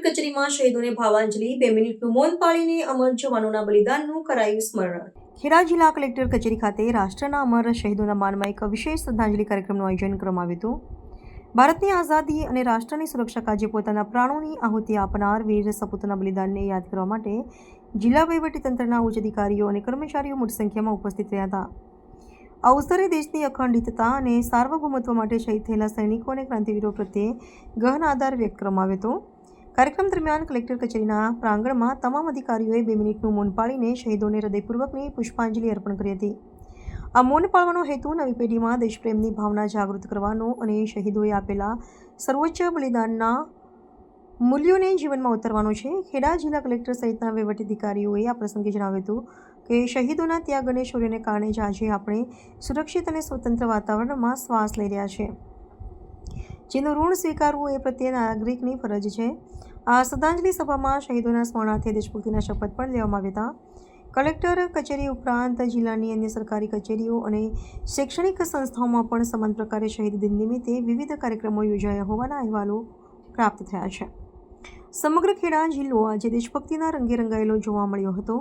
કચેરીમાં શહીદોને ભાવાંજલિ 2 મિનિટનું મૌન પાળીને અમર જવાનોના બલિદાનનું કરાયું સ્મરણ। ખેડા જિલ્લા કલેક્ટર કચેરી ખાતે રાષ્ટ્રના અમર શહીદોના માનમાં એક વિશેષ શ્રદ્ધાંજલિ કાર્યક્રમનું આયોજન કરવામાં આવ્યું હતું। ભારતની આઝાદી અને રાષ્ટ્રની સુરક્ષા કાજે પોતાના પ્રાણોની આહુતિ આપનાર વીર સપૂતોના બલિદાનને યાદ કરવા માટે જિલ્લા વહીવટીતંત્રના ઉચ્ચ અધિકારીઓ અને કર્મચારીઓ મોટી સંખ્યામાં ઉપસ્થિત રહ્યા હતા। આ અવસરે દેશની અખંડિતતા અને સાર્વભૌમત્વ માટે શહીદ થયેલા સૈનિકો અને ક્રાંતિવીરો પ્રત્યે ગહન આદર વ્યક્ત કરવામાં આવ્યો હતો। કાર્યક્રમ દરમિયાન કલેક્ટર કચેરીના પ્રાંગણમાં તમામ અધિકારીઓએ 2 મિનિટનું મૌન પાળીને શહીદોને હૃદયપૂર્વકની પુષ્પાંજલિ અર્પણ કરી હતી। આ મૌન પાળવાનો હેતુ નવી પેઢીમાં દેશપ્રેમની ભાવના જાગૃત કરવાનો અને શહીદોએ આપેલા સર્વોચ્ચ બલિદાનના મૂલ્યોને જીવનમાં ઉતારવાનો છે। ખેડા જિલ્લા કલેક્ટર સહિતના વહીવટી અધિકારીઓએ આ પ્રસંગે જણાવ્યું હતું કે શહીદોના ત્યાગ અને શૌર્યને કારણે જ આજે આપણે સુરક્ષિત અને સ્વતંત્ર વાતાવરણમાં શ્વાસ લઈ રહ્યા છીએ, જેનું ઋણ સ્વીકારવું એ પ્રત્યે નાગરિકની ફરજ છે। આ શ્રદ્ધાંજલિ સભામાં શહીદોના સ્મરણાર્થે દેશભક્તિના શપથ પણ લેવામાં આવ્યા હતા। કલેક્ટર કચેરી ઉપરાંત જિલ્લાની અન્ય સરકારી કચેરીઓ અને શૈક્ષણિક સંસ્થાઓમાં પણ સમાન પ્રકારે શહીદ દિન નિમિત્તે વિવિધ કાર્યક્રમો યોજાયા હોવાના અહેવાલો પ્રાપ્ત થયા છે। સમગ્ર ખેડા જિલ્લો આજે દેશભક્તિના રંગે રંગાયેલો જોવા મળ્યો હતો,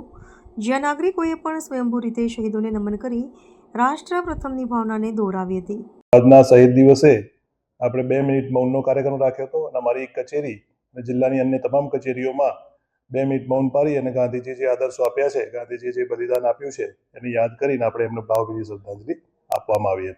જ્યાં નાગરિકોએ પણ સ્વયંભૂ રીતે શહીદોને નમન કરી રાષ્ટ્ર પ્રથમની ભાવનાને દોહરાવી હતી। આજના શહીદ દિવસે આપણે 2 મિનિટ મૌનનો કાર્યક્રમ રાખ્યો હતો અને અમારી કચેરી અને જિલ્લાની અન્ય તમામ કચેરીઓમાં 2 મિનિટ મૌન પાળી અને ગાંધીજી જે આદર્શો આપ્યા છે, ગાંધીજી જે બલિદાન આપ્યું છે એને યાદ કરીને આપણે એમને ભાવભીની શ્રદ્ધાંજલિ આપવામાં આવી હતી।